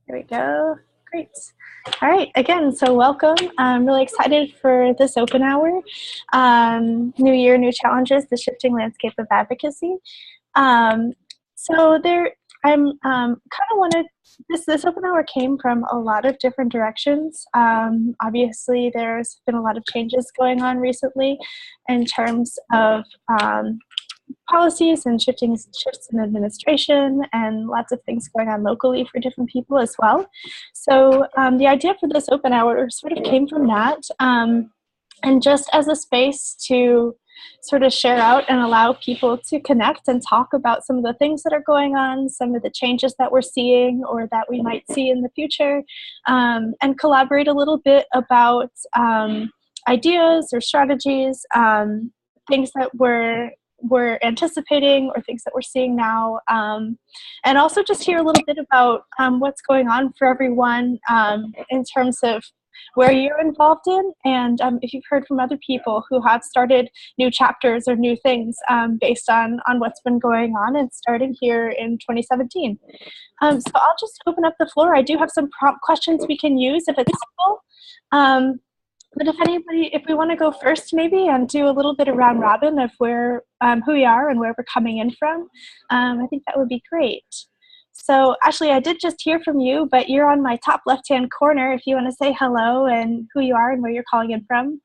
There we go. Great. All right. Again, so welcome. I'm really excited for this open hour. New year, new challenges, the shifting landscape of advocacy. So there, I'm kind of wanted, this open hour came from a lot of different directions. Obviously, there's been a lot of changes going on recently in terms of policies and shifts in administration and lots of things going on locally for different people as well. So the idea for this open hour sort of came from that, and just as a space to sort of share out and allow people to connect and talk about some of the things that are going on, some of the changes that we're seeing or that we might see in the future, and collaborate a little bit about ideas or strategies, things that we're anticipating or things that we're seeing now, and also just hear a little bit about what's going on for everyone in terms of where you're involved in, and if you've heard from other people who have started new chapters or new things based on what's been going on and starting here in 2017. So I'll just open up the floor. I do have some prompt questions we can use if it's simple. But if we want to go first maybe and do a little bit of round robin of where, who we are and where we're coming in from, I think that would be great. So Ashley, I did just hear from you, but you're on my top left-hand corner if you want to say hello and who you are and where you're calling in from.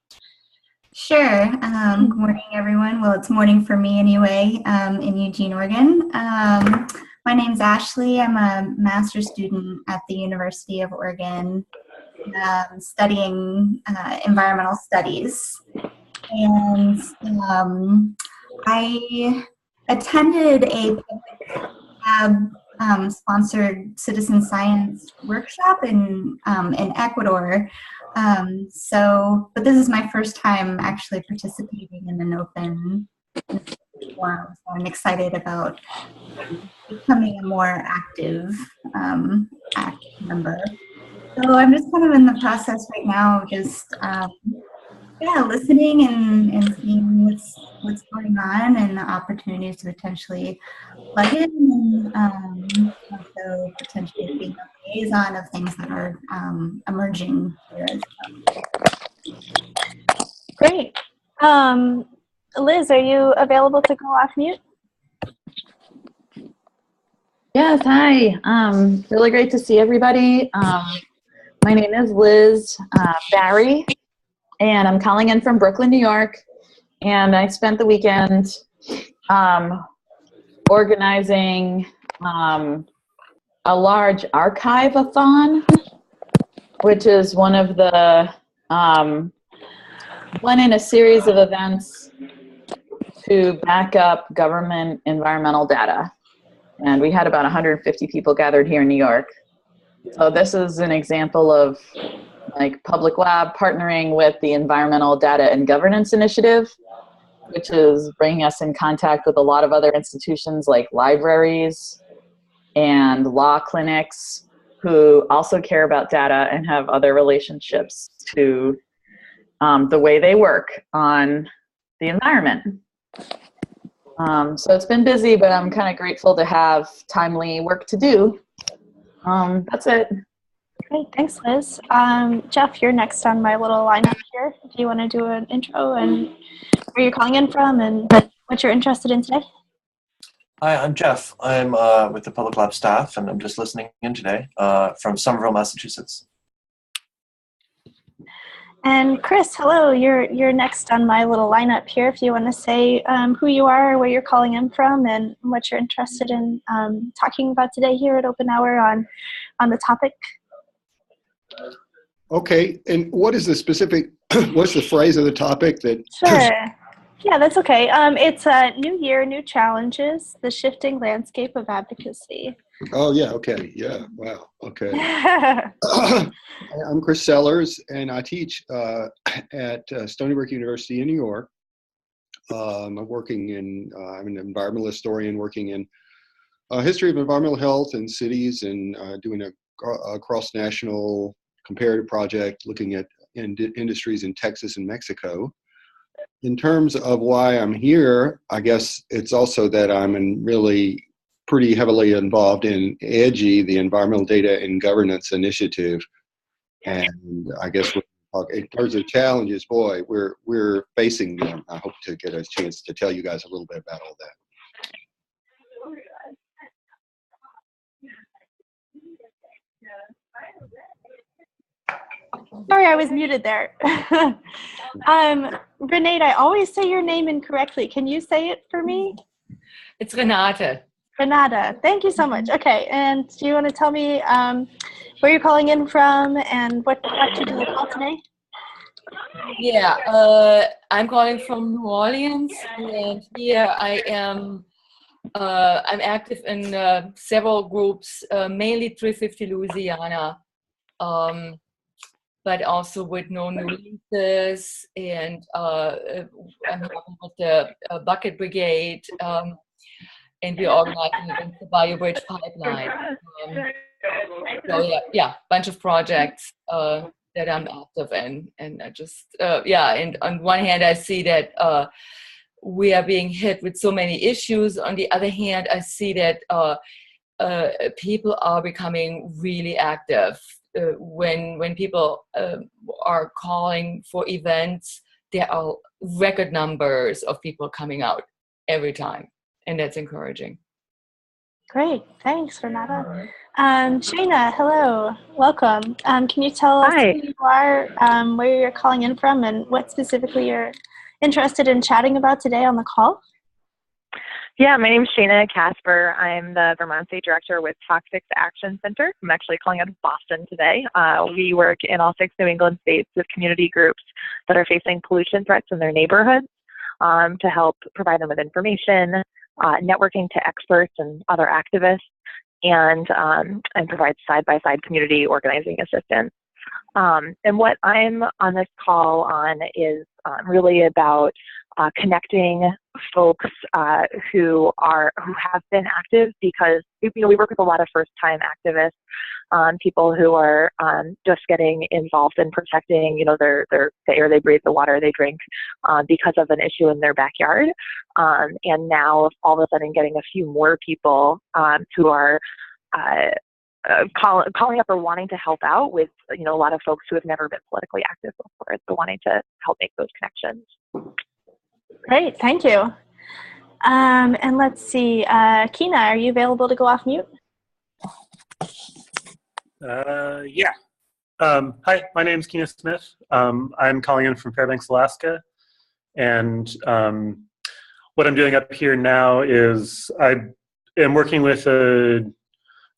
Sure. Good morning, everyone. Well, it's morning for me anyway, in Eugene, Oregon. My name's Ashley. I'm a master's student at the University of Oregon, studying environmental studies. And I attended a public lab sponsored citizen science workshop in Ecuador. But this is my first time actually participating in an open forum, so I'm excited about becoming a more active member. So I'm just kind of in the process right now, just listening and seeing what's going on and the opportunities to potentially plug in, and also potentially being a liaison of things that are emerging here as well. Great. Liz, are you available to go off mute? Yes, hi. Really great to see everybody. My name is Liz Barry, and I'm calling in from Brooklyn, New York. And I spent the weekend organizing a large archive-a-thon, which is one in a series of events to back up government environmental data. And we had about 150 people gathered here in New York. So this is an example of like Public Lab partnering with the Environmental Data and Governance Initiative, which is bringing us in contact with a lot of other institutions like libraries and law clinics who also care about data and have other relationships to the way they work on the environment. So it's been busy, but I'm kind of grateful to have timely work to do. That's it. Great, thanks, Liz. Jeff, you're next on my little lineup here. Do you want to do an intro and where you're calling in from and what you're interested in today? Hi, I'm Jeff. I'm with the Public Lab staff, and I'm just listening in today from Somerville, Massachusetts. And Chris, hello. You're next on my little lineup here. If you want to say who you are, where you're calling in from, and what you're interested in talking about today here at Open Hour on the topic. Okay, and what is the specific, what's the phrase of the topic that? Sure. Yeah, that's okay. It's New Year, New Challenges, the Shifting Landscape of Advocacy. Oh, yeah, okay, yeah, wow, okay. I'm Chris Sellers, and I teach at Stony Brook University in New York. I'm an environmental historian working in history of environmental health in cities and doing a cross-national comparative project looking at industries in Texas and Mexico. In terms of why I'm here, I guess it's also that I'm really pretty heavily involved in EDGI, the Environmental Data and Governance Initiative. And I guess in terms of challenges, boy, we're facing them. I hope to get a chance to tell you guys a little bit about all that. Sorry, I was muted there. Renate, I always say your name incorrectly. Can you say it for me? It's Renate. Renata, thank you so much. Okay, and do you want to tell me where you're calling in from and what you do the call today? Yeah, I'm calling from New Orleans, and here I am. I'm active in several groups, mainly 350 Louisiana, but also with No New Leases, and I'm helping with the Bucket Brigade, and we're organizing against the BioBridge pipeline. So yeah, bunch of projects that I'm active in, and I just and on one hand I see that we are being hit with so many issues. On the other hand, I see that people are becoming really active. When people are calling for events, there are record numbers of people coming out every time, and that's encouraging. Great, thanks, Renata. Shayna, hello, welcome. Can you tell us who you are, where you're calling in from, and what specifically you're interested in chatting about today on the call? Yeah, my name is Shayna Casper. I'm the Vermont State Director with Toxics Action Center. I'm actually calling out of Boston today. We work in all 6 New England states with community groups that are facing pollution threats in their neighborhoods to help provide them with information, networking to experts and other activists, and provide side-by-side community organizing assistance. And what I'm on this call on is really about connecting folks who have been active, because we work with a lot of first-time activists, people who are just getting involved in protecting the air they breathe, the water they drink, because of an issue in their backyard. And now all of a sudden getting a few more people who are calling up or wanting to help out with a lot of folks who have never been politically active before, so wanting to help make those connections. Great, thank you. And let's see, Kina, are you available to go off mute? Yeah. Hi, my name is Kina Smith. I'm calling in from Fairbanks, Alaska. And what I'm doing up here now is I am working with a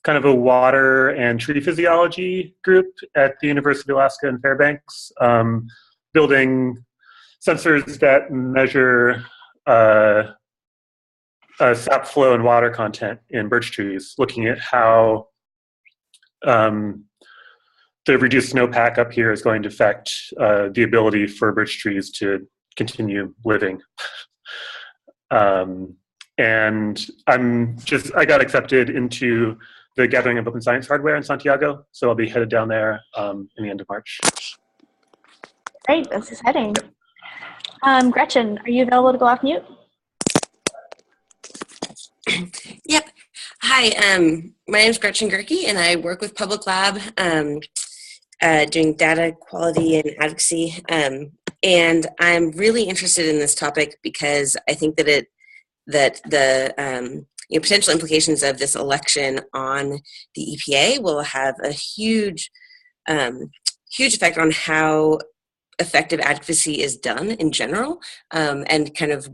kind of a water and tree physiology group at the University of Alaska in Fairbanks, building sensors that measure sap flow and water content in birch trees, looking at how the reduced snowpack up here is going to affect the ability for birch trees to continue living. And I got accepted into the Gathering of Open Science Hardware in Santiago, so I'll be headed down there in the end of March. Great, that's exciting. Gretchen, are you available to go off mute? Yep. Hi, my name is Gretchen Gerke, and I work with Public Lab doing data quality and advocacy. And I'm really interested in this topic because I think that the potential implications of this election on the EPA will have a huge effect on how effective advocacy is done in general, and kind of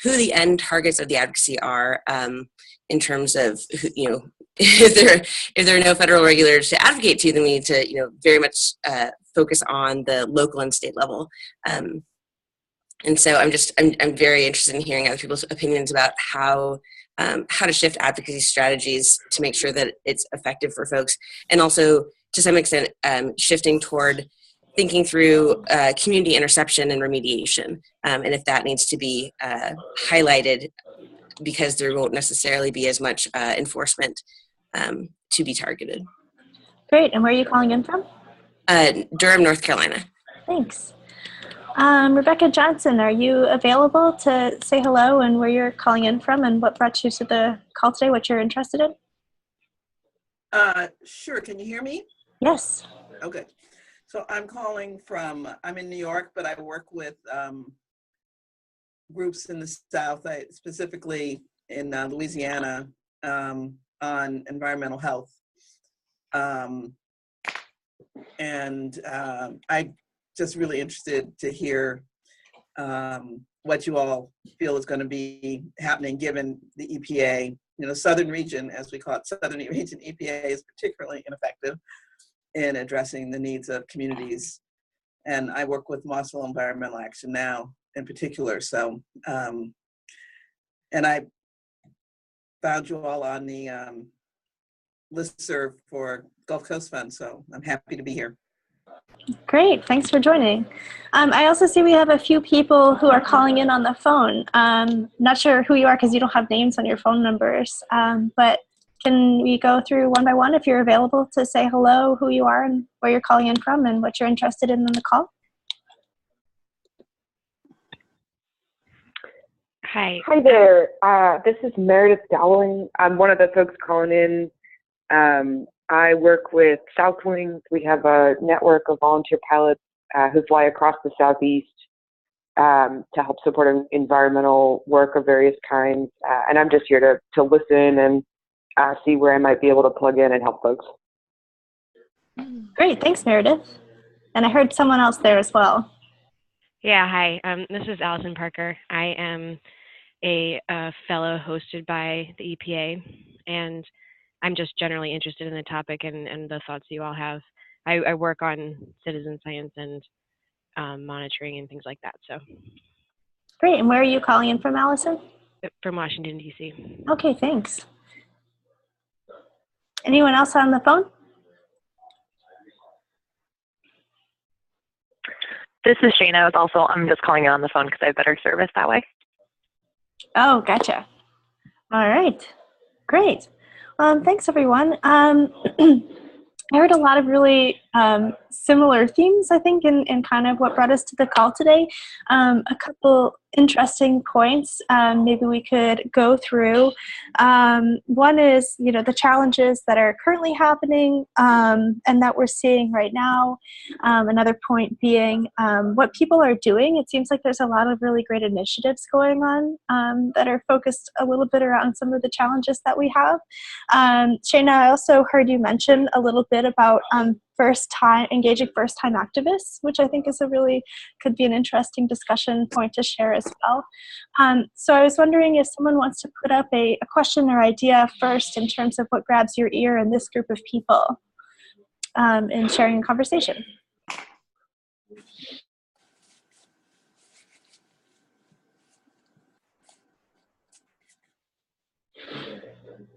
who the end targets of the advocacy are, in terms of if there are no federal regulators to advocate to, then we need to very much focus on the local and state level. And so I'm very interested in hearing other people's opinions about how to shift advocacy strategies to make sure that it's effective for folks, and also to some extent shifting toward thinking through community interception and remediation, and if that needs to be highlighted, because there won't necessarily be as much enforcement to be targeted. Great, and where are you calling in from? Durham, North Carolina. Thanks. Rebecca Johnson, are you available to say hello and where you're calling in from and what brought you to the call today, what you're interested in? Sure. Can you hear me? Yes. Okay. So I'm calling from, I'm in New York, but I work with groups in the South, specifically in Louisiana, on environmental health. I'm just really interested to hear what you all feel is going to be happening given the EPA, Southern region, as we call it, Southern region EPA is particularly ineffective in addressing the needs of communities. And I work with Mossville Environmental Action now in particular. So, and I found you all on the listserv for Gulf Coast Fund. So I'm happy to be here. Great, thanks for joining. I also see we have a few people who are calling in on the phone. Not sure who you are because you don't have names on your phone numbers, but can we go through one by one if you're available to say hello, who you are and where you're calling in from and what you're interested in the call? Hi there. This is Meredith Dowling. I'm one of the folks calling in. I work with Southwings. We have a network of volunteer pilots who fly across the Southeast to help support environmental work of various kinds. And I'm just here to listen and see where I might be able to plug in and help folks. Great, thanks Meredith. And I heard someone else there as well. Yeah, hi. This is Alison Parker. I am a fellow hosted by the EPA, and I'm just generally interested in the topic and the thoughts you all have. I work on citizen science and monitoring and things like that. So. Great, and where are you calling in from, Allison? From Washington, D.C. Okay, thanks. Anyone else on the phone? This is Shayna. I'm just calling in on the phone because I have better service that way. Oh, gotcha. All right, great. Thanks, everyone. I heard a lot of really similar themes, I think, in kind of what brought us to the call today. A couple interesting points maybe we could go through. One is, the challenges that are currently happening and that we're seeing right now. Another point being what people are doing. It seems like there's a lot of really great initiatives going on that are focused a little bit around some of the challenges that we have. Shayna, I also heard you mention a little bit about engaging first-time activists, which I think could be an interesting discussion point to share as well. So I was wondering if someone wants to put up a question or idea first in terms of what grabs your ear in this group of people in sharing a conversation.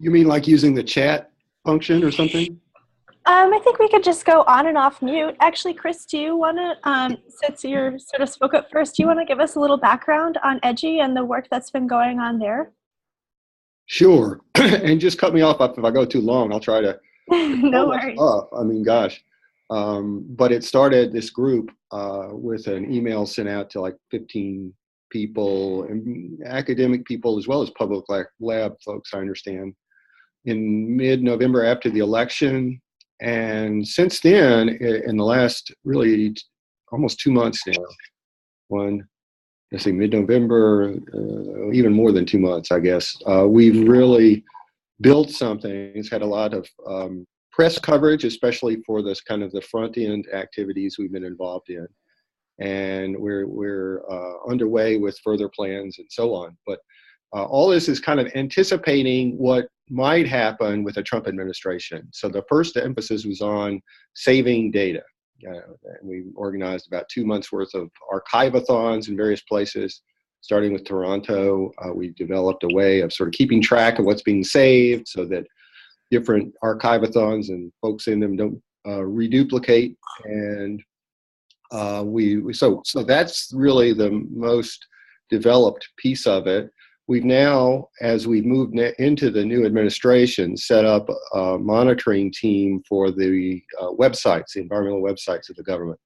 You mean like using the chat function or something? I think we could just go on and off mute. Actually, Chris, do you want to, since you sort of spoke up first, do you want to give us a little background on EDGI and the work that's been going on there? Sure. And just cut me off if I go too long. I'll try to. No worries. I mean, gosh. But it started this group with an email sent out to like 15 people, and academic people as well as public lab folks, I understand, in mid-November after the election. And since then, in the last really almost 2 months now, mid-November, even more than 2 months, I guess, we've really built something. It's had a lot of press coverage, especially for this kind of the front end activities we've been involved in. And we're underway with further plans and so on. But all this is kind of anticipating what might happen with the Trump administration. So the first emphasis was on saving data. We organized about 2 months worth of archive-a-thons in various places, starting with Toronto. We developed a way of sort of keeping track of what's being saved so that different archive-a-thons and folks in them don't reduplicate. And so that's really the most developed piece of it. We've now, as we've moved into the new administration, set up a monitoring team for the websites, the environmental websites of the government.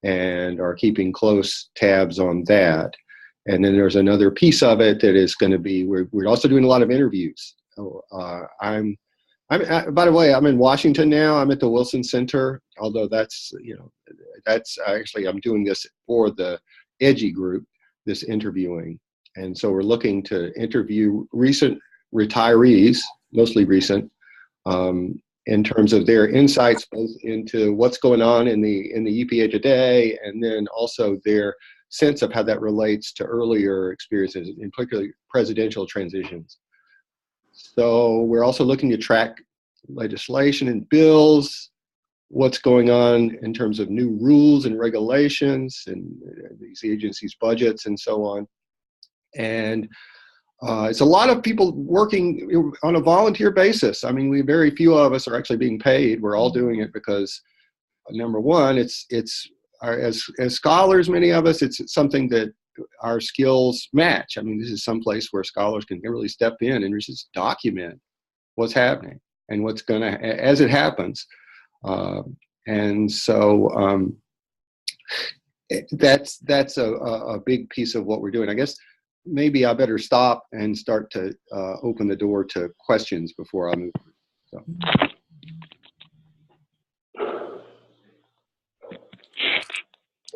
and are keeping close tabs on that. And then there's another piece of it that is going to be, we're also doing a lot of interviews. By the way, I'm in Washington now. I'm at the Wilson Center, although that's actually, I'm doing this for the EDGI group, this interviewing. And so we're looking to interview recent retirees, mostly recent, in terms of their insights both into what's going on in the EPA today, and then also their sense of how that relates to earlier experiences, in particular presidential transitions. So we're also looking to track legislation and bills, what's going on in terms of new rules and regulations and these agencies' budgets and so on. And it's a lot of people working on a volunteer basis. I mean, very few of us are actually being paid. We're all doing it because, number one, it's as scholars, many of us, it's something that our skills match. I mean, this is some place where scholars can really step in and just document what's happening and what's going to, as it happens. And so that's a big piece of what we're doing. I guess maybe I better stop and start to open the door to questions before I move. So.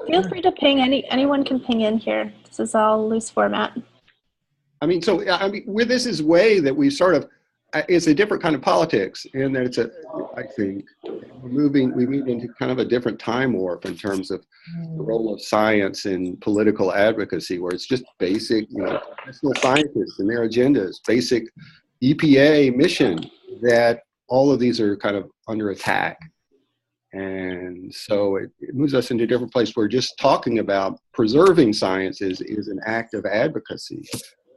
Feel free to ping, anyone can ping in here. This is all loose format. I mean, so with this is way that we sort of, it's a different kind of politics, and that I think we move into kind of a different time warp in terms of the role of science in political advocacy, where it's just basic, professional scientists and their agendas, basic EPA mission, that all of these are kind of under attack. And so it moves us into a different place where just talking about preserving science is an act of advocacy.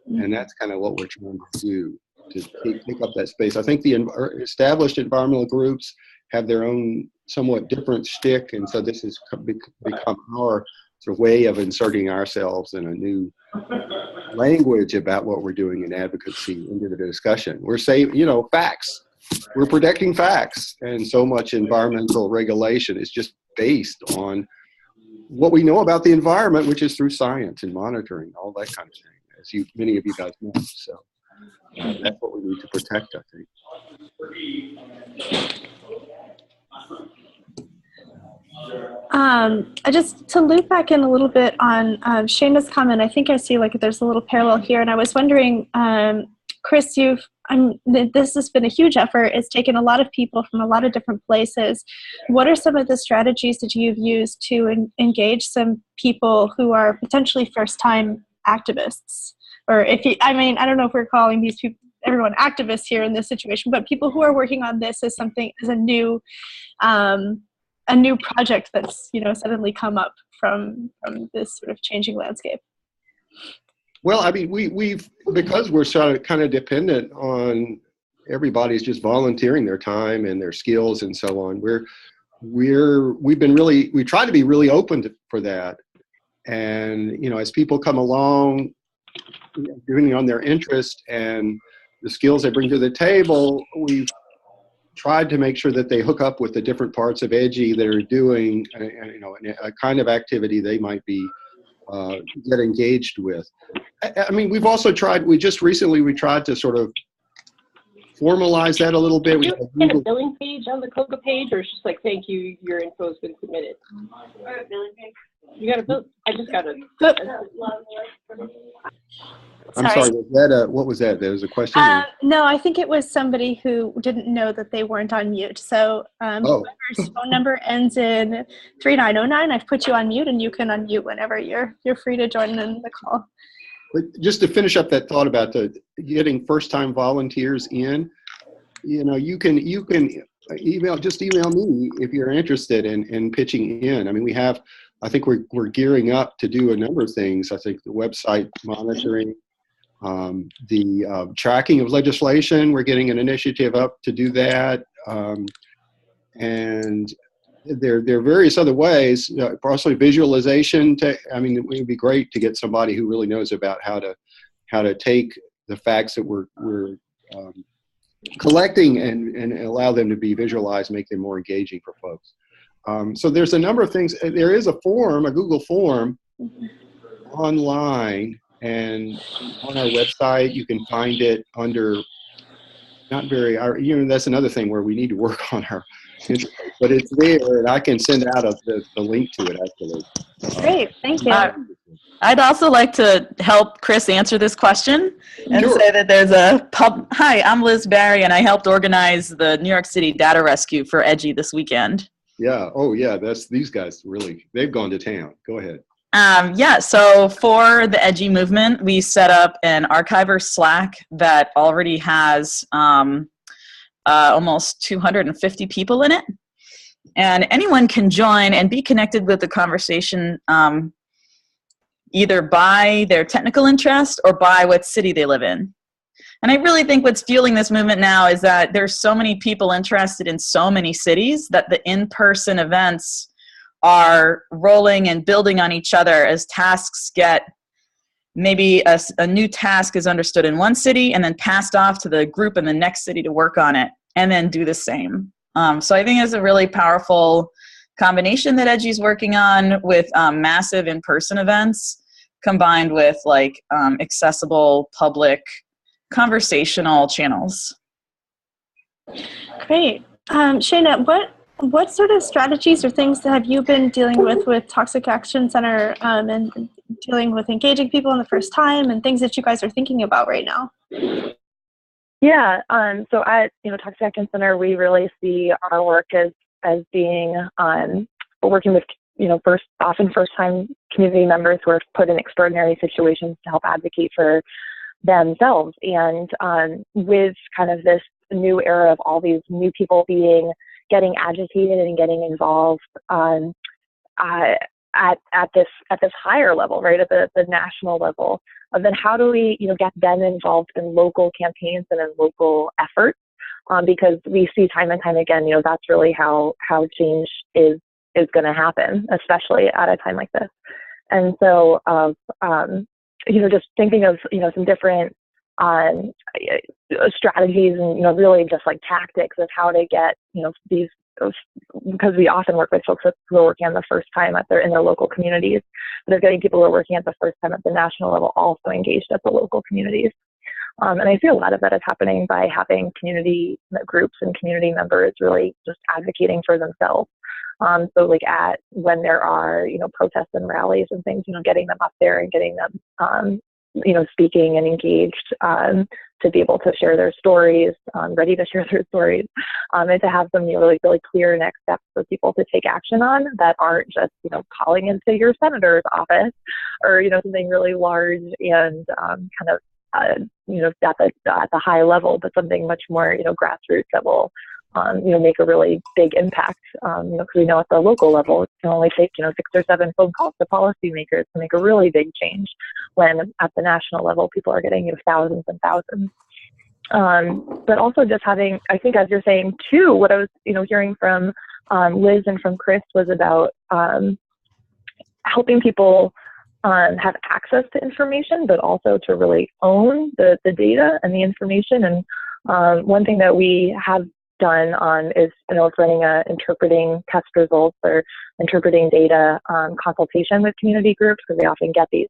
And that's kind of what we're trying to do, to take up that space. I think the established environmental groups have their own somewhat different shtick, and so this has become our sort of way of inserting ourselves in a new language about what we're doing in advocacy into the discussion. We're saying, facts. We're protecting facts, and so much environmental regulation is just based on what we know about the environment, which is through science and monitoring, all that kind of thing, as many of you guys know. So that's what we need to protect, I think. Just to loop back in a little bit on Shayna's comment, I think I see there's a little parallel here, and I was wondering, Chris, this has been a huge effort. It's taken a lot of people from a lot of different places. What are some of the strategies that you've used to engage some people who are potentially first-time activists? Or I don't know if we're calling everyone activists here in this situation, but people who are working on this as a new project that's suddenly come up from this sort of changing landscape. Well, I mean, we've because we're sort of kind of dependent on everybody's just volunteering their time and their skills and so on. We try to be really open for that, and as people come along, depending on their interest and the skills they bring to the table, we've tried to make sure that they hook up with the different parts of EDGI that are doing a kind of activity they might be get engaged with. I mean, we've also tried, we tried to sort of formalize that a little bit. Do you get a billing page on the COCA page, or it's just thank you, your info has been submitted? Billing page. You got a bill? I just got a. I'm sorry, was that what was that? There was a question? No, I think it was somebody who didn't know that they weren't on mute. So whoever's phone number ends in 3909, I've put you on mute, and you can unmute whenever you're free to join in the call. But just to finish up that thought about getting first-time volunteers in, you can email me if you're interested in pitching in. I mean, I think we're gearing up to do a number of things. I think the website monitoring, the tracking of legislation, we're getting an initiative up to do that. And there are various other ways, possibly visualization. It would be great to get somebody who really knows about how to take the facts that we're collecting and allow them to be visualized, make them more engaging for folks. So there's a number of things. There is a form, a Google form online, and on our website you can find it under, not very, that's another thing where we need to work on our interface, but it's there, and I can send out the link to it actually. Great, thank you. I'd also like to help Chris answer this question and Sure. say that there's a Hi, I'm Liz Barry, and I helped organize the New York City data rescue for EDGI this weekend. Yeah. Oh, yeah. That's these guys. Really, they've gone to town. Go ahead. Yeah. So for the EDGI movement, we set up an archiver Slack that already has almost 250 people in it, and anyone can join and be connected with the conversation. Either by their technical interest or by what city they live in. And I really think what's fueling this movement now is that there's so many people interested in so many cities that the in-person events are rolling and building on each other as tasks get, maybe a new task is understood in one city and then passed off to the group in the next city to work on it and then do the same. So I think it's a really powerful combination that EDGI is working on with massive in-person events combined with like accessible public conversational channels. Great. Shayna, what sort of strategies or things have you been dealing with Toxic Action Center and dealing with engaging people in the first time and things that you guys are thinking about right now? Yeah, so at Toxic Action Center, we really see our work as being working with often first-time community members who are put in extraordinary situations to help advocate for themselves. And with kind of this new era of all these new people getting agitated and getting involved at this higher level, right, at the national level, then how do we get them involved in local campaigns and in local efforts? Because we see time and time again, that's really how change is going to happen, especially at a time like this. And so, just thinking of, some different strategies and, really just like tactics of how to get, these, because we often work with folks who are working on the first time in their local communities, but they're getting people who are working at the first time at the national level also engaged at the local communities. And I see a lot of that is happening by having community groups and community members really just advocating for themselves. So like when there are, protests and rallies and things, getting them up there and getting them, speaking and engaged to be able to share their stories, ready to share their stories, and to have some really, really clear next steps for people to take action on that aren't just, calling into your senator's office or, something really large and kind of, at the high level, but something much more, grassroots that will, make a really big impact, because we know at the local level, it can only take, 6 or 7 phone calls to policymakers to make a really big change, when at the national level, people are getting, thousands and thousands. But also just having, I think as you're saying too, what I was, hearing from Liz and from Chris was about helping people have access to information, but also to really own the data and the information. And one thing that we have done is, running a interpreting test results or interpreting data consultation with community groups, because they often get these,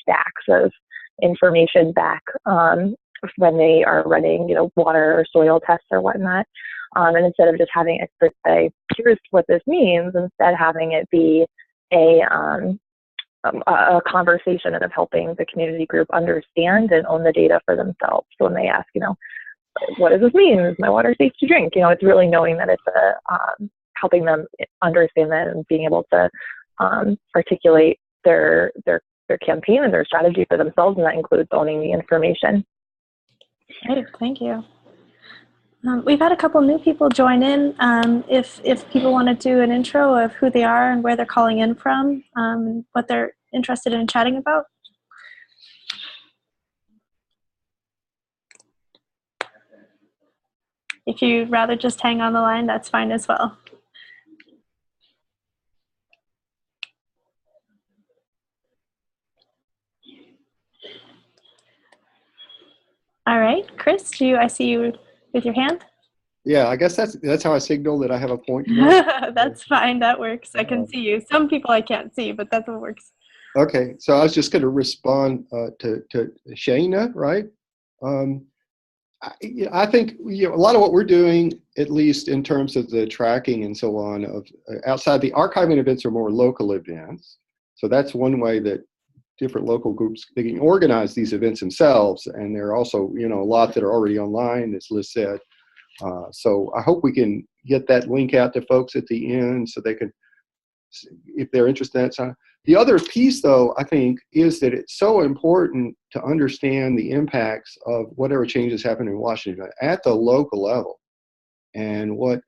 stacks of information back when they are running, water or soil tests or whatnot. And instead of just having experts say, here's what this means, instead having it be a conversation of helping the community group understand and own the data for themselves. So when they ask, what does this mean? Is my water safe to drink? It's really knowing that it's helping them understand that and being able to articulate their campaign and their strategy for themselves, and that includes owning the information. Great, thank you. We've had a couple new people join in. If people want to do an intro of who they are and where they're calling in from, what they're interested in chatting about. If you'd rather just hang on the line, that's fine as well. All right, Chris, I see you with your hand? Yeah, I guess that's how I signal that I have a point to make. That's fine. That works. I can see you. Some people I can't see, but that's what works. Okay, so I was just going to respond to Shayna, right? I think a lot of what we're doing, at least in terms of the tracking and so on, of outside the archiving events are more local events. So that's one way that different local groups, they can organize these events themselves, and there are also a lot that are already online, as Liz said. So I hope we can get that link out to folks at the end so they can, if they're interested in that side. The other piece, though, I think, is that it's so important to understand the impacts of whatever changes happen in Washington at the local level. And what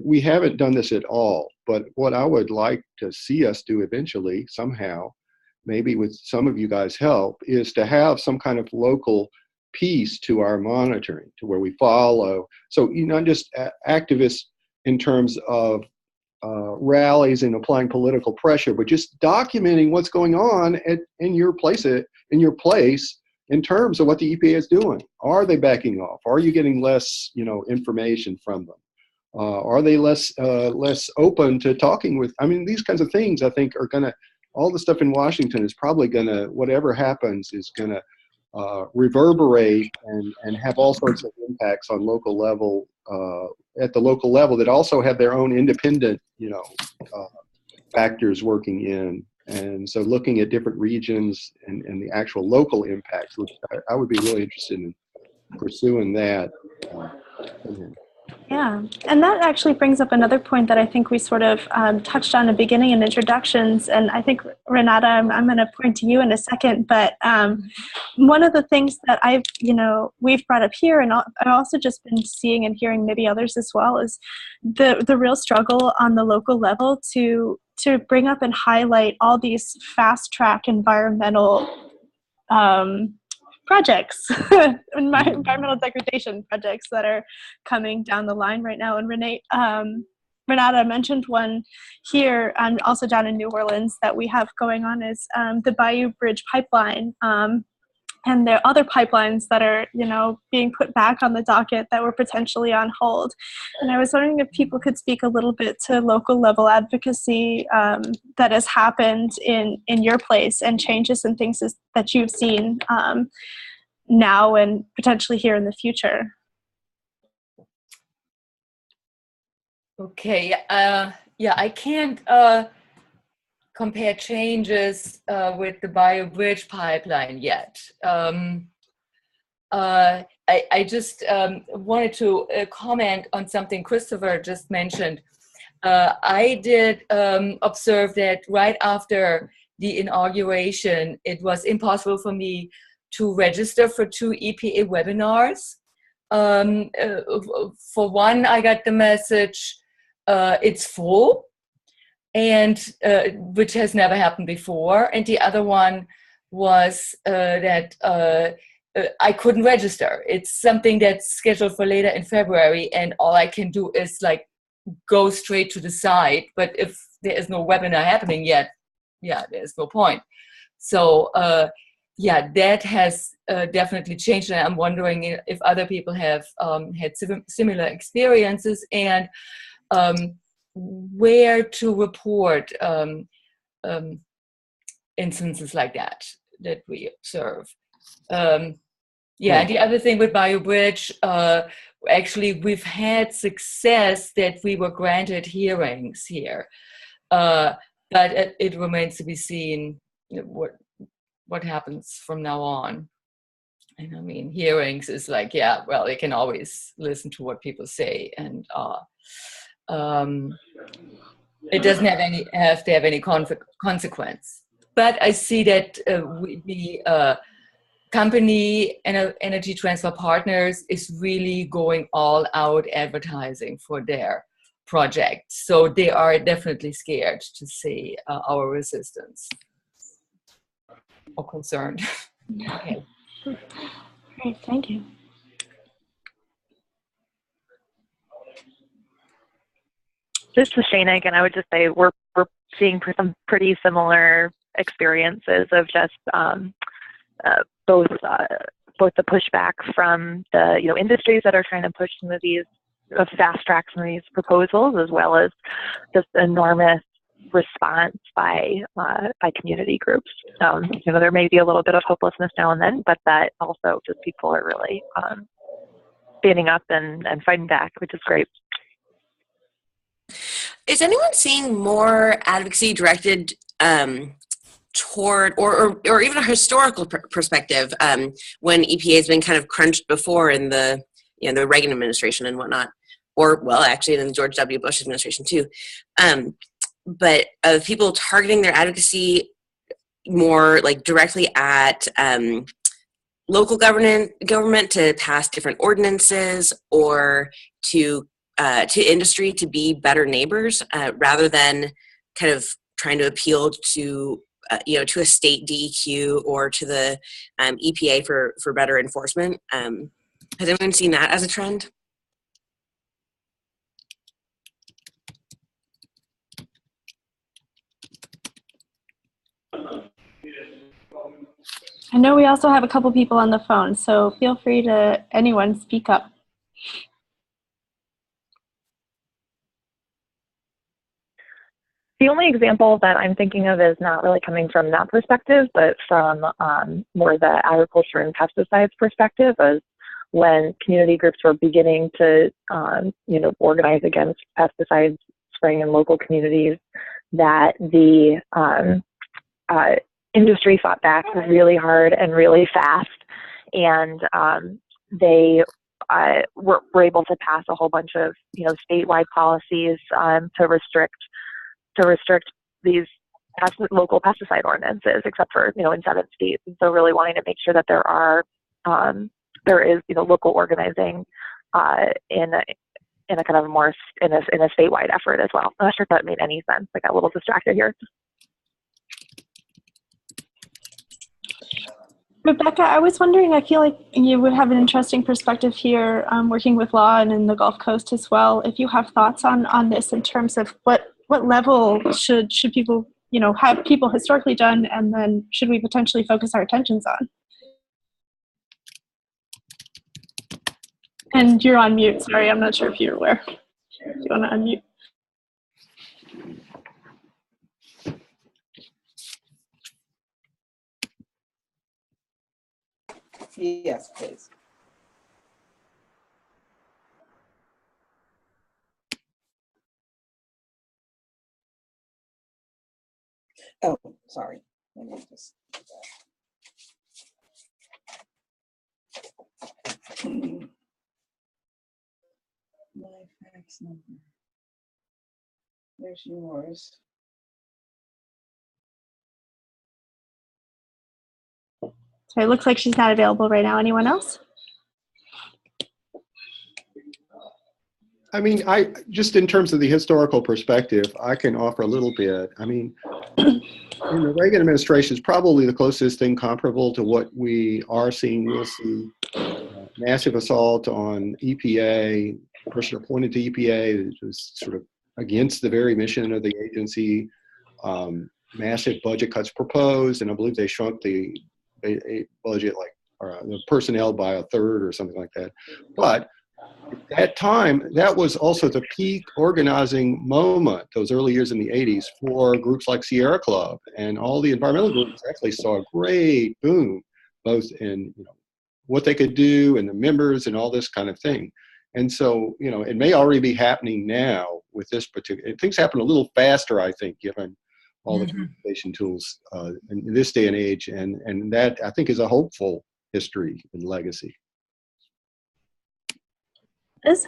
we haven't done this at all, but what I would like to see us do eventually, somehow, maybe with some of you guys' help, is to have some kind of local piece to our monitoring, to where we follow. So not just activists in terms of rallies and applying political pressure, but just documenting what's going on in your place in terms of what the EPA is doing. Are they backing off? Are you getting less, information from them? Are they less open to talking with? I mean, these kinds of things I think are gonna. All the stuff in Washington is probably gonna. Whatever happens is gonna reverberate and have all sorts of impacts on local level. At the local level, that also have their own independent, factors working in. And so looking at different regions and the actual local impacts, which I would be really interested in pursuing that. Yeah, and that actually brings up another point that I think we sort of touched on in the beginning in introductions, and I think, Renata, I'm going to point to you in a second, but one of the things that we've brought up here, and I've also just been seeing and hearing maybe others as well, is the real struggle on the local level to bring up and highlight all these fast-track environmental projects, environmental degradation projects that are coming down the line right now. And Renata mentioned one here, also down in New Orleans, that we have going on is the Bayou Bridge pipeline. And there are other pipelines that are, being put back on the docket that were potentially on hold. And I was wondering if people could speak a little bit to local level advocacy that has happened in your place, and changes and things that you've seen now and potentially here in the future. Okay. I can't compare changes with the Bayou Bridge pipeline yet. I just wanted to comment on something Christopher just mentioned. I did observe that right after the inauguration, it was impossible for me to register for 2 EPA webinars. For one, I got the message, it's full, and which has never happened before. And the other one was that I couldn't register. It's something that's scheduled for later in February, and all I can do is go straight to the site. But if there is no webinar happening yet, there's no point. So that has definitely changed, and I'm wondering if other people have had similar experiences, and where to report instances like that we observe. And the other thing with Bayou Bridge, actually we've had success that we were granted hearings here, but it remains to be seen what happens from now on. And I mean, hearings is they can always listen to what people say, and it doesn't have to have any consequence. But I see that the company Energy Transfer Partners is really going all out advertising for their project. So they are definitely scared to see our resistance or concerned. Okay. Great, thank you. This is Shana again. I would just say we're seeing some pretty similar experiences of just both the pushback from the industries that are trying to push some of these fast track some of these proposals, as well as just enormous response by community groups. There may be a little bit of hopelessness now and then, but that also just people are really standing up and fighting back, which is great. Is anyone seeing more advocacy directed toward, or even a historical perspective when EPA has been kind of crunched before in the the Reagan administration and whatnot, or well, actually in the George W. Bush administration too, but of people targeting their advocacy more like directly at local government to pass different ordinances, or to industry to be better neighbors, rather than kind of trying to appeal to to a state DEQ or to the EPA for better enforcement. Has anyone seen that as a trend? I know we also have a couple people on the phone, so feel free to anyone speak up. The only example that I'm thinking of is not really coming from that perspective, but from more the agriculture and pesticides perspective, is when community groups were beginning to, organize against pesticide spraying in local communities, that the industry fought back really hard and really fast, and they were able to pass a whole bunch of, statewide policies to restrict these local pesticide ordinances, except for, in 7 states. And so really wanting to make sure that there is local organizing in a kind of more in a statewide effort as well. I'm not sure if that made any sense. I got a little distracted here. Rebecca, I was wondering, I feel like you would have an interesting perspective here, working with law and in the Gulf Coast as well. If you have thoughts on this in terms of what level should people, have people historically done, and then should we potentially focus our attentions on? And you're on mute. Sorry, I'm not sure if you're aware. Do you want to unmute? Yes, please. Oh, sorry. Let me just my fax number. There's yours. So it looks like she's not available right now. Anyone else? I mean, just in terms of the historical perspective, I can offer a little bit. I mean, in the Reagan administration is probably the closest thing comparable to what we are seeing. We'll see massive assault on EPA, a person appointed to EPA that was sort of against the very mission of the agency, massive budget cuts proposed, and I believe they shrunk the budget, the personnel by a third or something like that. But at that time, that was also the peak organizing moment, those early years in the 80s, for groups like Sierra Club, and all the environmental groups actually saw a great boom, both in what they could do and the members and all this kind of thing. And so, it may already be happening now with this particular, things happen a little faster, I think, given all the communication tools in this day and age. And that, I think, is a hopeful history and legacy. Liz?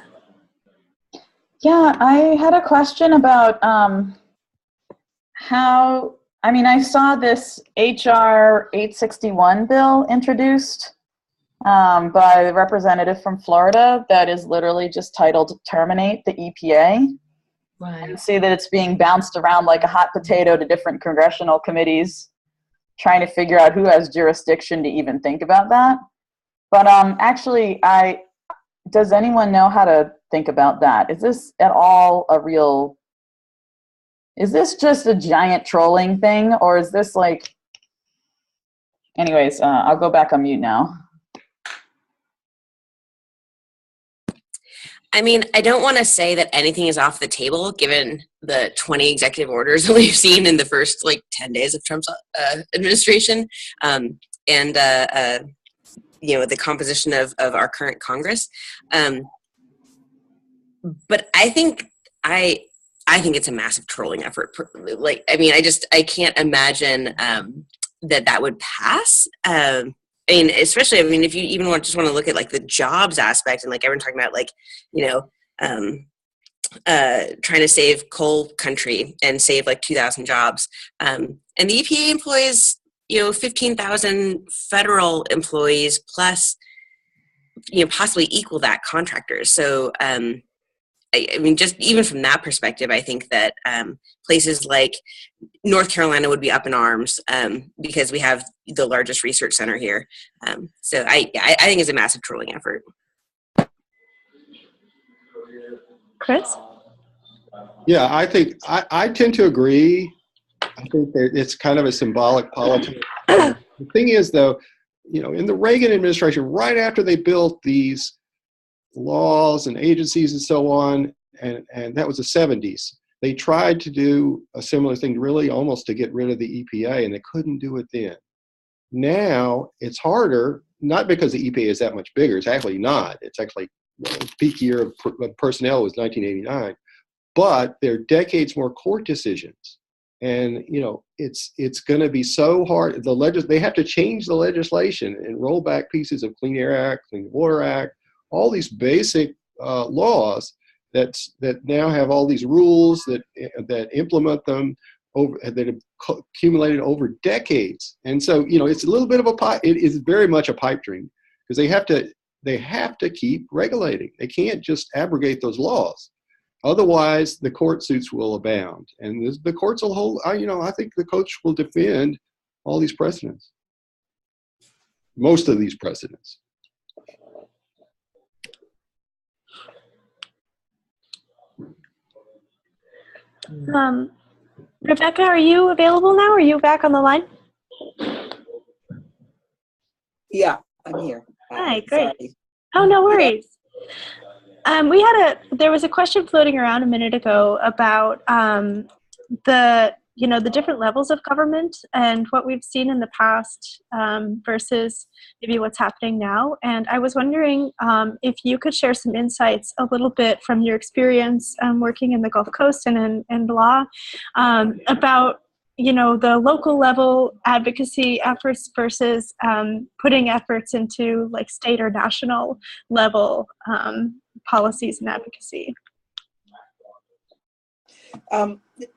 Yeah, I had a question about how, I saw this HR 861 bill introduced by the representative from Florida that is literally just titled Terminate the EPA. Right. And see that it's being bounced around like a hot potato to different congressional committees, trying to figure out who has jurisdiction to even think about that. But actually, does anyone know how to think about that? Is this at all is this just a giant trolling thing, or is this anyways, I'll go back on mute now. I mean, I don't want to say that anything is off the table given the 20 executive orders that we've seen in the first 10 days of Trump's administration, and the composition of our current Congress. But I think it's a massive trolling effort. I can't imagine that would pass. Especially, if you even want to look at the jobs aspect, and everyone talking about trying to save coal country and save 2,000 jobs, and the EPA employs 15,000 federal employees plus possibly equal that contractors. So just even from that perspective, I think that places like North Carolina would be up in arms because we have the largest research center here. So I think it's a massive trolling effort. Chris? Yeah, I think I tend to agree. I think that it's kind of a symbolic politics. The thing is, though, in the Reagan administration, right after they built these laws and agencies and so on, and that was the 70s, they tried to do a similar thing, really almost to get rid of the EPA, and they couldn't do it then. Now it's harder, not because the EPA is that much bigger. It's actually not. It's actually the peak year of personnel was 1989, but there are decades more court decisions. And it's going to be so hard. They have to change the legislation and roll back pieces of Clean Air Act, Clean Water Act, all these basic laws that now have all these rules that implement them that have accumulated over decades. And so it's a little bit of a pipe. It is very much a pipe dream because they have to keep regulating. They can't just abrogate those laws. Otherwise, the court suits will abound, and the courts will hold. I think the courts will defend all these precedents, most of these precedents. Rebecca, are you available now? Are you back on the line? Yeah, I'm here. Hi, great. Sorry. Oh, no worries. There was a question floating around a minute ago about the different levels of government and what we've seen in the past versus maybe what's happening now. And I was wondering if you could share some insights a little bit from your experience working in the Gulf Coast and in law about the local level advocacy efforts versus putting efforts into state or national level policies and advocacy.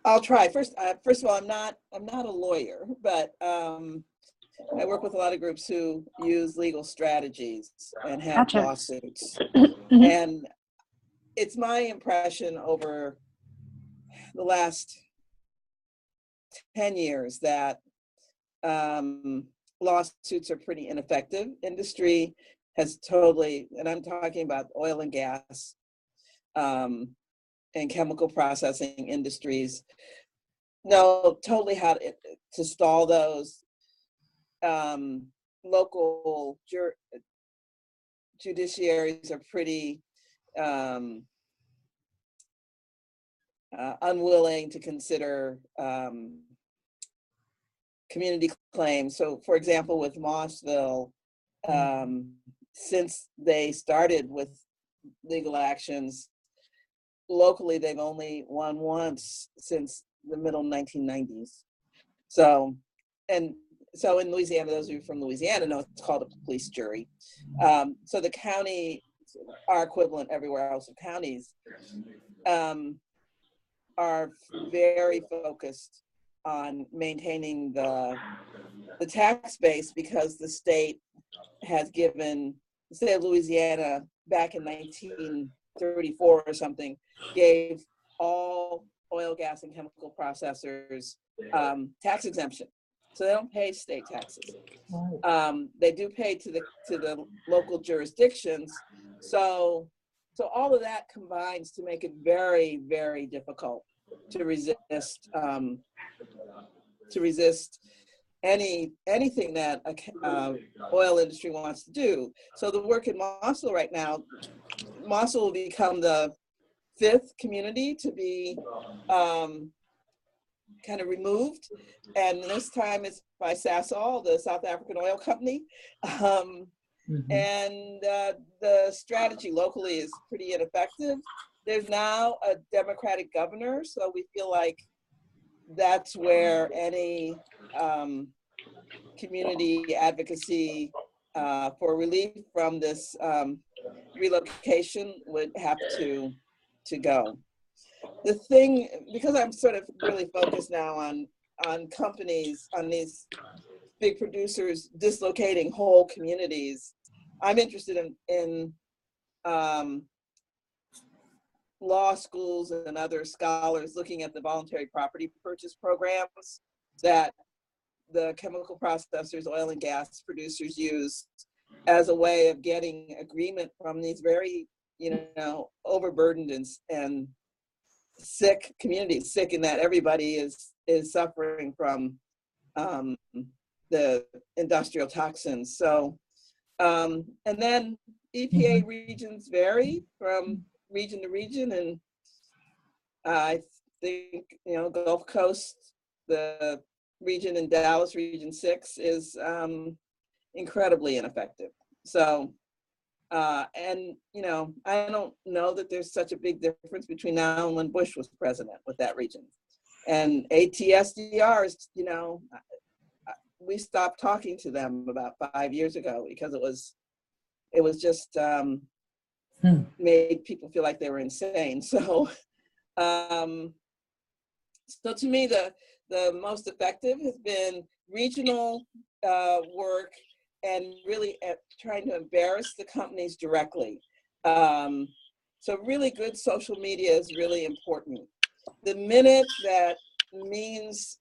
I'll try. First of all, I'm not a lawyer, but I work with a lot of groups who use legal strategies and have Gotcha. lawsuits. And it's my impression over the last 10 years that lawsuits are pretty ineffective. Industry has totally, and I'm talking about oil and gas and chemical processing industries, know totally how to stall those. Local judiciaries are pretty unwilling to consider community claims. So, for example, with Mossville, since they started with legal actions, locally they've only won once since the middle 1990s. So in Louisiana, those of you from Louisiana know it's called a police jury. So the county, our equivalent everywhere else of counties, are very focused on maintaining the tax base because the state has given, the state of Louisiana back in 1934 or something, gave all oil, gas, and chemical processors tax exemption. So they don't pay state taxes. They do pay to the local jurisdictions. So all of that combines to make it very, very difficult to resist anything that oil industry wants to do. So the work in Mossville right now, Mosul will become the 5th community to be kind of removed, and this time it's by Sasol, the South African oil company. And the strategy locally is pretty ineffective. There's now a Democratic governor, so we feel like that's where any community advocacy for relief from this relocation would have to go. The thing, because I'm sort of really focused now on companies, on these big producers dislocating whole communities, I'm interested in law schools and other scholars looking at the voluntary property purchase programs that the chemical processors, oil and gas producers use as a way of getting agreement from these very, overburdened and sick communities, sick in that everybody is suffering from the industrial toxins. So, and then EPA regions vary from region to region, and I think, Gulf Coast, the region in Dallas, Region 6, is incredibly ineffective. So, and, I don't know that there's such a big difference between now and when Bush was president with that region. And ATSDRs, we stopped talking to them about 5 years ago because it was just made people feel like they were insane. So, so to me, the most effective has been regional work and really trying to embarrass the companies directly. So really good social media is really important. The minute that means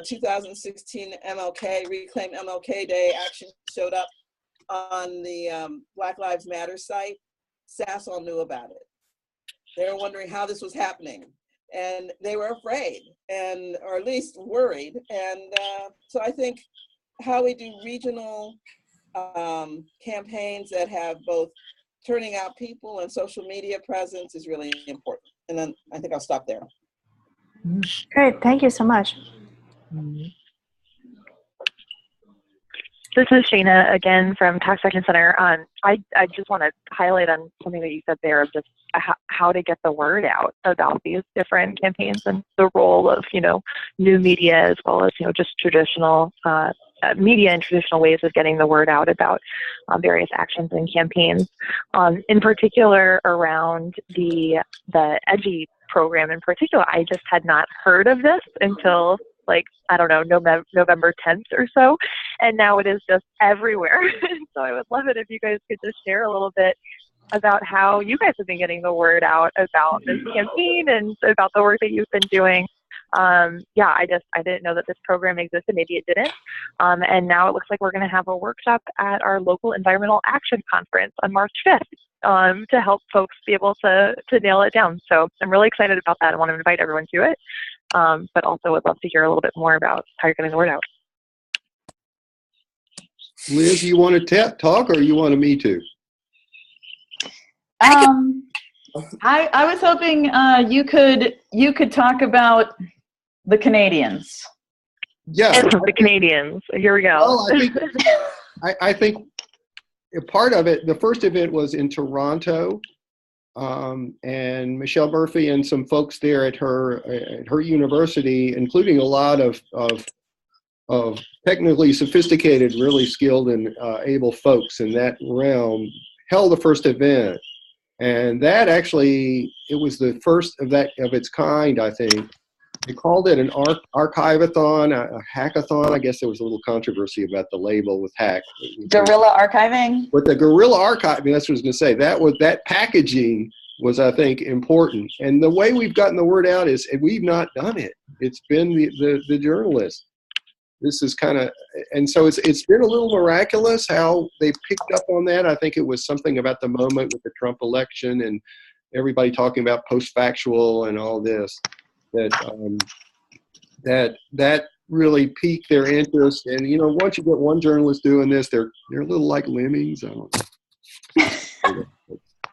2016 MLK, Reclaim MLK Day action showed up on the Black Lives Matter site, Sasol knew about it. They were wondering how this was happening, and they were afraid, or at least worried. And so I think how we do regional campaigns that have both turning out people and social media presence is really important. And then I think I'll stop there. Great, thank you so much. This is Shana again from Tax Action Center. I just want to highlight on something that you said there of just how to get the word out about these different campaigns and the role of, new media as well as, just traditional media and traditional ways of getting the word out about various actions and campaigns. In particular around the EDGI program in particular, I just had not heard of this until November 10th or so. And now it is just everywhere. So I would love it if you guys could just share a little bit about how you guys have been getting the word out about this campaign and about the work that you've been doing. I didn't know that this program existed. Maybe it didn't. And now it looks like we're going to have a workshop at our local environmental action conference on March 5th to help folks be able to nail it down. So I'm really excited about that. I want to invite everyone to it. But also would love to hear a little bit more about how you're getting the word out. Liz, you want to talk or you want me to? I was hoping you could talk about the Canadians. Yeah, the Canadians. Here we go. Well, I think a part of it. The first event was in Toronto, and Michelle Murphy and some folks there at her university, including a lot of technically sophisticated, really skilled and able folks in that realm, held the first event. And that actually, it was the first of its kind, I think. They called it an archive-a-thon, a hackathon. I guess there was a little controversy about the label with hack. Guerrilla archiving? With the guerrilla archiving, that's what I was going to say. That packaging was, I think, important. And the way we've gotten the word out is we've not done it. It's been the journalists. This is kind of, and so it's been a little miraculous how they picked up on that. I think it was something about the moment with the Trump election and everybody talking about post-factual and all this that really piqued their interest. And once you get one journalist doing this, they're a little like lemmings. I don't know.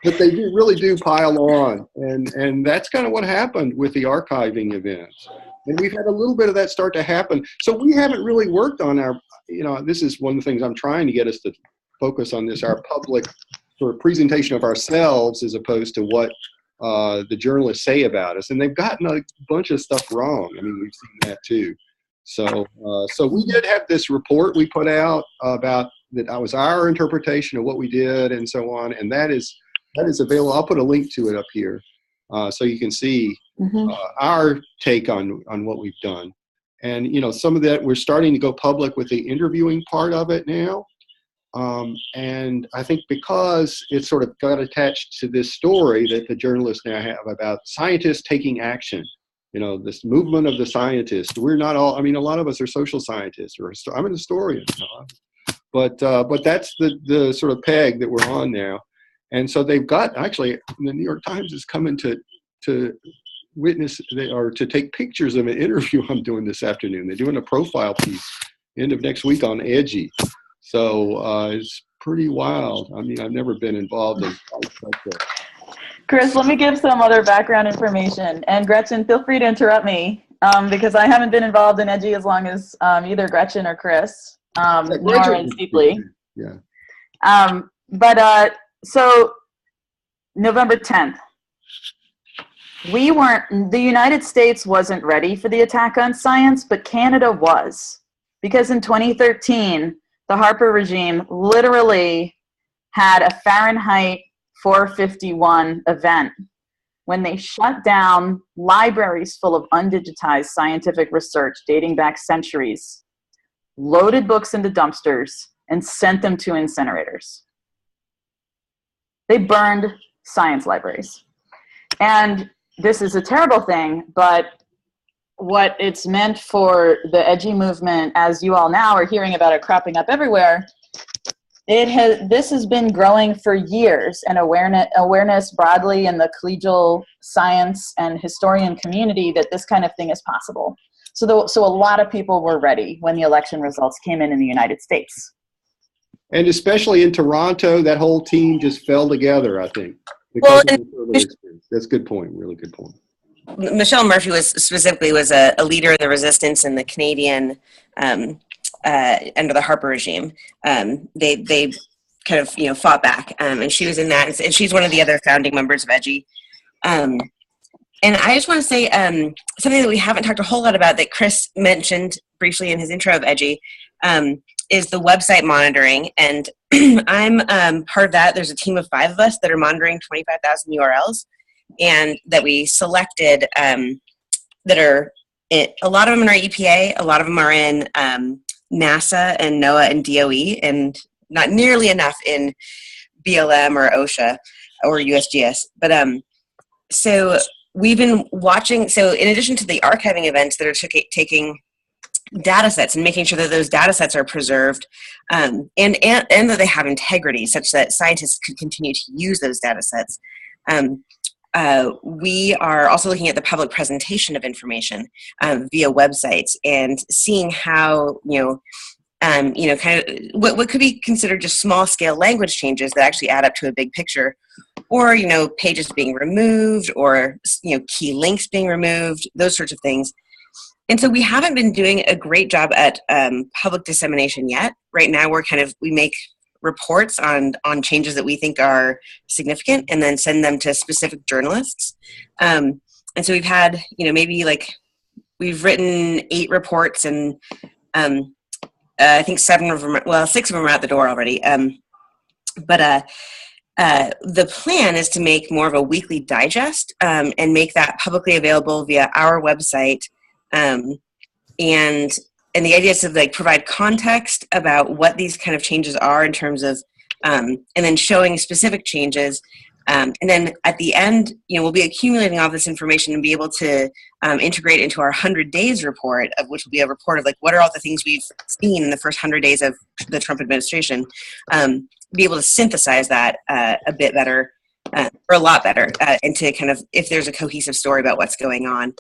but they really do pile on, and that's kind of what happened with the archiving events. And we've had a little bit of that start to happen. So we haven't really worked on our, this is one of the things I'm trying to get us to focus on this, our public sort of presentation of ourselves as opposed to what the journalists say about us. And they've gotten a bunch of stuff wrong. I mean, we've seen that too. So we did have this report we put out about that was our interpretation of what we did and so on. And that is available. I'll put a link to it up here so you can see our take on what we've done. And, some of that, we're starting to go public with the interviewing part of it now. And I think because it sort of got attached to this story that the journalists now have about scientists taking action, this movement of the scientists. We're not all, a lot of us are social scientists, or I'm an historian, but that's the sort of peg that we're on now. And so they've got, actually, the New York Times is coming to witness or to take pictures of an interview I'm doing this afternoon. They're doing a profile piece end of next week on Edgy. So it's pretty wild. I've never been involved in Chris, let me give some other background information. And Gretchen, feel free to interrupt me because I haven't been involved in Edgy as long as either Gretchen or Chris, nor as deeply. Yeah. So November 10th, the United States wasn't ready for the attack on science, but Canada was. Because in 2013, the Harper regime literally had a Fahrenheit 451 event when they shut down libraries full of undigitized scientific research dating back centuries, loaded books into dumpsters, and sent them to incinerators. They burned science libraries. And this is a terrible thing, but what it's meant for the Edgy movement, as you all now are hearing about it cropping up everywhere, this has been growing for years, and awareness broadly in the collegial science and historian community that this kind of thing is possible. So a lot of people were ready when the election results came in the United States. And especially in Toronto, that whole team just fell together, I think. That's a good point, really good point. Michelle Murphy was a leader in the resistance in the Canadian under the Harper regime. They kind of fought back, and she was in that, and she's one of the other founding members of Edgy. And I just want to say something that we haven't talked a whole lot about that Chris mentioned briefly in his intro of Edgy is the website monitoring, and I'm part of that. There's a team of 5 of us that are monitoring 25,000 URLs. And that we selected that are, a lot of them are EPA, a lot of them are in NASA and NOAA and DOE, and not nearly enough in BLM or OSHA or USGS. But so we've been watching, so in addition to the archiving events that are taking data sets and making sure that those data sets are preserved and that they have integrity such that scientists could continue to use those data sets. We are also looking at the public presentation of information via websites and seeing how, kind of what could be considered just small scale language changes that actually add up to a big picture, or, pages being removed, or, key links being removed, those sorts of things. And so we haven't been doing a great job at public dissemination yet. Right now we make reports on changes that we think are significant and then send them to specific journalists. And so we've had, we've written 8 reports, and I think 6 of them are out the door already. But the plan is to make more of a weekly digest and make that publicly available via our website. And the idea is to provide context about what these kind of changes are in terms of, and then showing specific changes. And then at the end, we'll be accumulating all this information and be able to integrate into our 100 days report, of which will be a report of what are all the things we've seen in the first 100 days of the Trump administration. Be able to synthesize that a bit better, or a lot better, into kind of if there's a cohesive story about what's going on.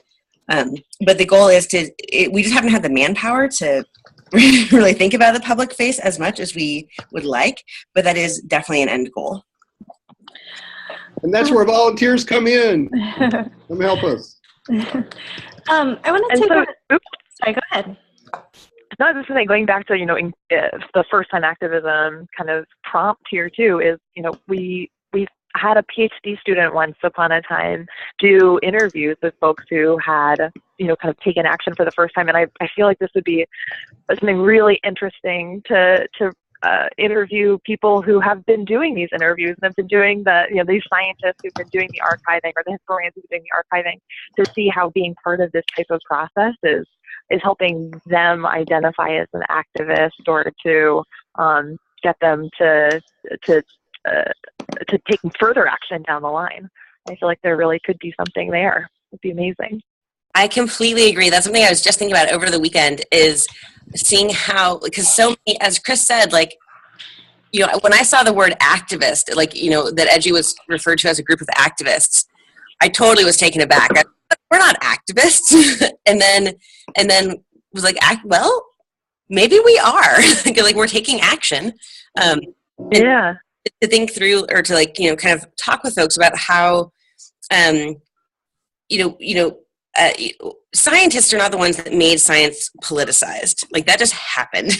But the goal is we just haven't had the manpower to really think about the public face as much as we would like, but that is definitely an end goal. And that's where volunteers come in. Come help us. I want to take sorry, go ahead. No, I was just saying, going back to, the first time activism kind of prompt here too is, we had a PhD student once upon a time do interviews with folks who had, kind of taken action for the first time. And I feel like this would be something really interesting to interview people who have been doing these interviews and have been doing these scientists who've been doing the archiving, or the historians who've been doing the archiving, to see how being part of this type of process is helping them identify as an activist, or to get them to take further action down the line. I feel like there really could be something there. It'd be amazing. I completely agree. That's something I was just thinking about over the weekend, is seeing how, because so many, as Chris said, when I saw the word activist, that EDGI was referred to as a group of activists, I totally was taken aback. We're not activists. and then was like, well, maybe we are. We're taking action. Yeah. To think through, or to kind of talk with folks about how, scientists are not the ones that made science politicized. That just happened.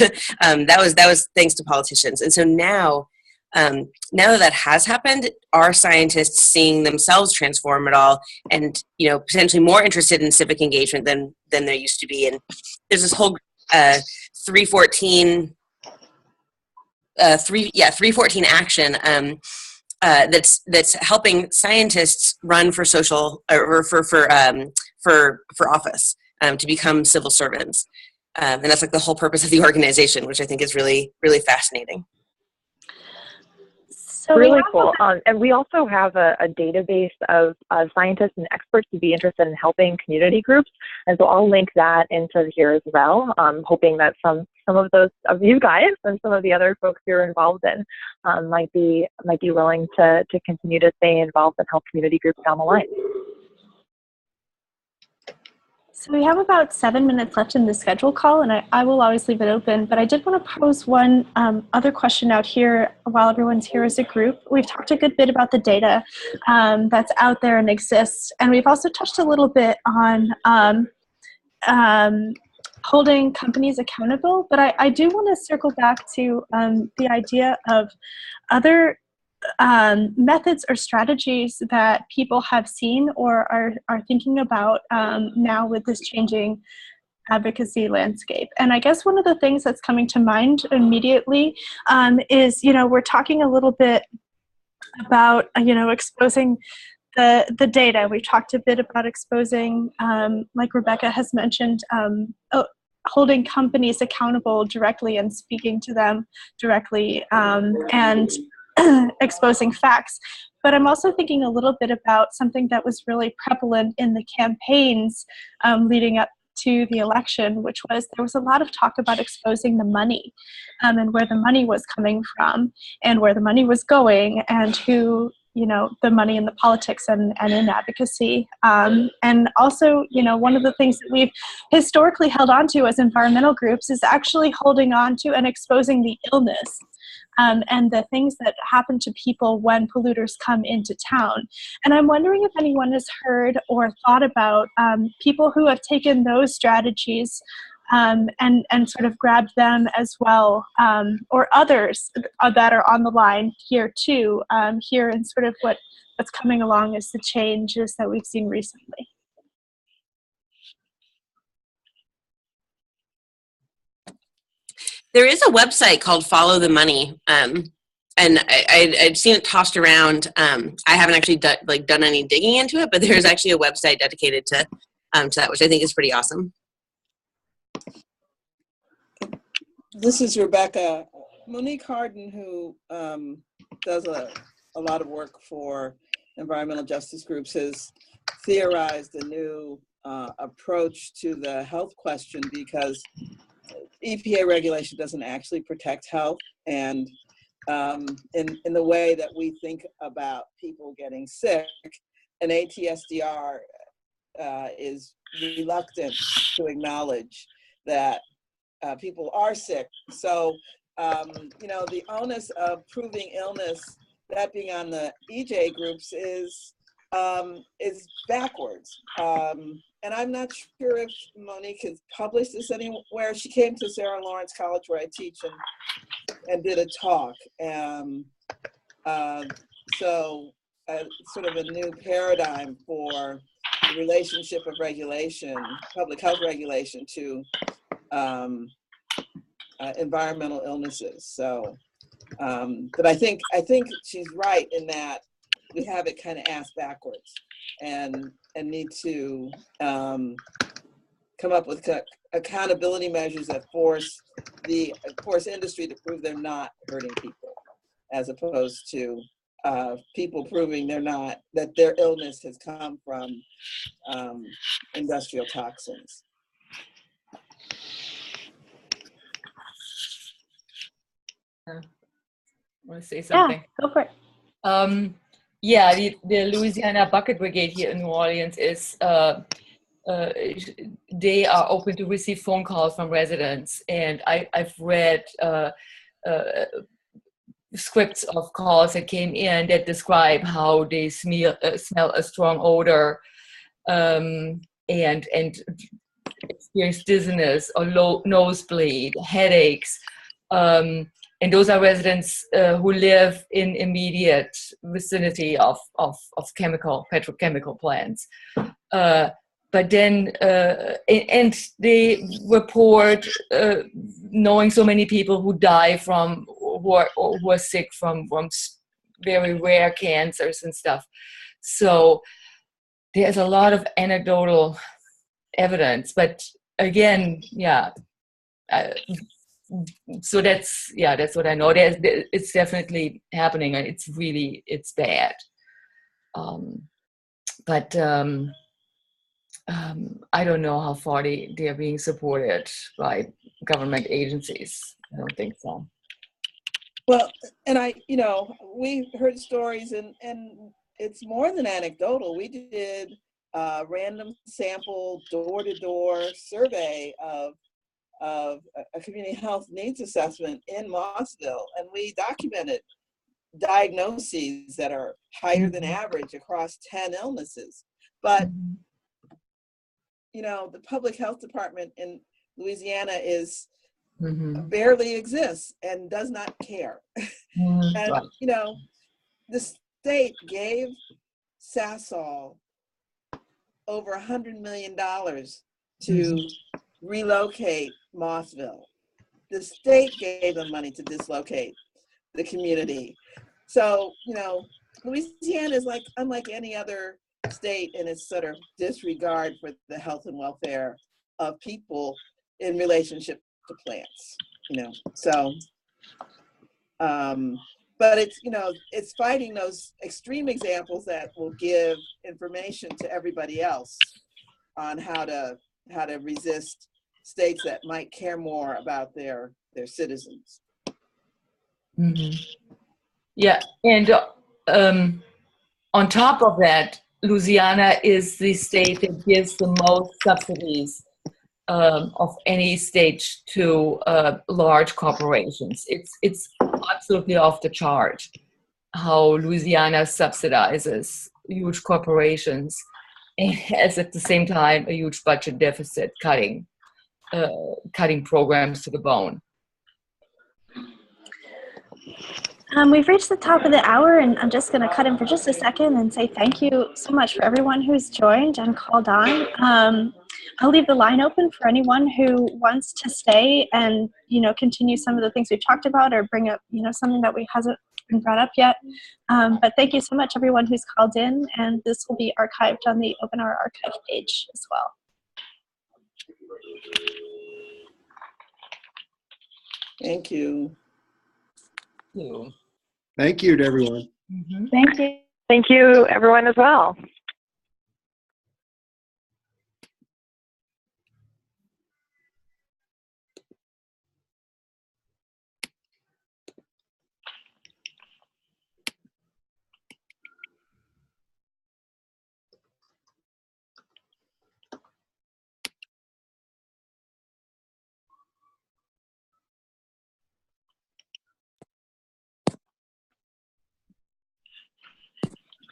That was thanks to politicians. And so now that has happened, are scientists seeing themselves transform at all, and potentially more interested in civic engagement than there used to be. And there's this whole 314 action that's helping scientists run for social, or for office, to become civil servants, and that's the whole purpose of the organization, which I think is really, really fascinating. So really cool. And we also have a database of scientists and experts who'd be interested in helping community groups. And so I'll link that into here as well. Hoping that some of those of you guys and some of the other folks you're involved in might be willing to continue to stay involved and help community groups down the line. So we have about 7 minutes left in the schedule call, and I will always leave it open, but I did want to pose one other question out here while everyone's here as a group. We've talked a good bit about the data that's out there and exists, and we've also touched a little bit on holding companies accountable, but I do want to circle back to the idea of other methods or strategies that people have seen or are thinking about now with this changing advocacy landscape. And I guess one of the things that's coming to mind immediately is, we're talking a little bit about, exposing the data. We've talked a bit about exposing, like Rebecca has mentioned, holding companies accountable directly and speaking to them directly, and exposing facts. But I'm also thinking a little bit about something that was really prevalent in the campaigns leading up to the election, which was there was a lot of talk about exposing the money and where the money was coming from and where the money was going and who, the money in the politics and in advocacy. And also, one of the things that we've historically held on to as environmental groups is actually holding on to and exposing the illness and the things that happen to people when polluters come into town. And I'm wondering if anyone has heard or thought about people who have taken those strategies and sort of grabbed them as well, or others that are on the line here too, here and sort of what's coming along as the changes that we've seen recently. There is a website called Follow the Money, and I'd seen it tossed around. I haven't actually done any digging into it, but there's actually a website dedicated to that, which I think is pretty awesome. This is Rebecca. Monique Harden, who does a lot of work for environmental justice groups, has theorized a new approach to the health question, because EPA regulation doesn't actually protect health, and in the way that we think about people getting sick, an ATSDR is reluctant to acknowledge that people are sick. So, the onus of proving illness that being on the EJ groups is backwards. And I'm not sure if Monique has published this anywhere. She came to Sarah Lawrence College where I teach and did a talk. So sort of a new paradigm for the relationship of regulation, public health regulation to environmental illnesses. So, but I think she's right in that we have it kind of ass backwards, and need to come up with accountability measures that force industry to prove they're not hurting people, as opposed to people proving that their illness has come from industrial toxins. Want to say something? Yeah, go for it. Yeah, the Louisiana Bucket Brigade here in New Orleans is, they are open to receive phone calls from residents. And I've read scripts of calls that came in that describe how they smell a strong odor and experience dizziness or low nosebleed, headaches. And those are residents who live in immediate vicinity of petrochemical plants. But then, and they report knowing so many people who die who are sick from very rare cancers and stuff. So there's a lot of anecdotal evidence, but again, yeah. So that's what I know. It's definitely happening, and it's bad. But I don't know how far they are being supported by government agencies. I don't think so. Well, and we heard stories, and it's more than anecdotal. We did a random sample door-to-door survey of a community health needs assessment in Mossville, and we documented diagnoses that are higher than average across 10 illnesses. But the public health department in Louisiana barely exists and does not care. And the state gave Sasol over $100 million to relocate Mossville. The state gave them money to dislocate the community. So, Louisiana is unlike any other state in its sort of disregard for the health and welfare of people in relationship to plants, So, but it's fighting those extreme examples that will give information to everybody else on how to resist states that might care more about their citizens. Yeah, and on top of that, Louisiana is the state that gives the most subsidies of any state to large corporations. It's absolutely off the chart how Louisiana subsidizes huge corporations and has at the same time a huge budget deficit, cutting programs to the bone. We've reached the top of the hour, and I'm just going to cut in for just a second and say thank you so much for everyone who's joined and called on. I'll leave the line open for anyone who wants to stay and continue some of the things we've talked about, or bring up something that hasn't been brought up yet. But thank you so much, everyone who's called in, and this will be archived on the OpenHour archive page as well. Thank you. Thank you to everyone. Thank you. Thank you, everyone, as well.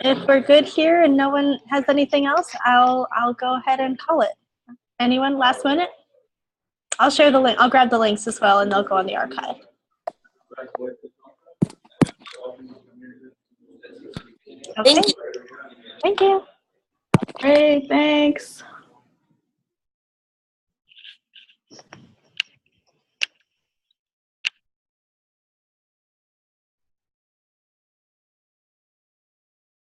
if we're good here and no one has anything else, I'll go ahead and call it. Anyone last minute? I'll share the link. I'll grab the links as well, and they'll go on the archive. Okay. Thank you. Thank you. Great, thanks.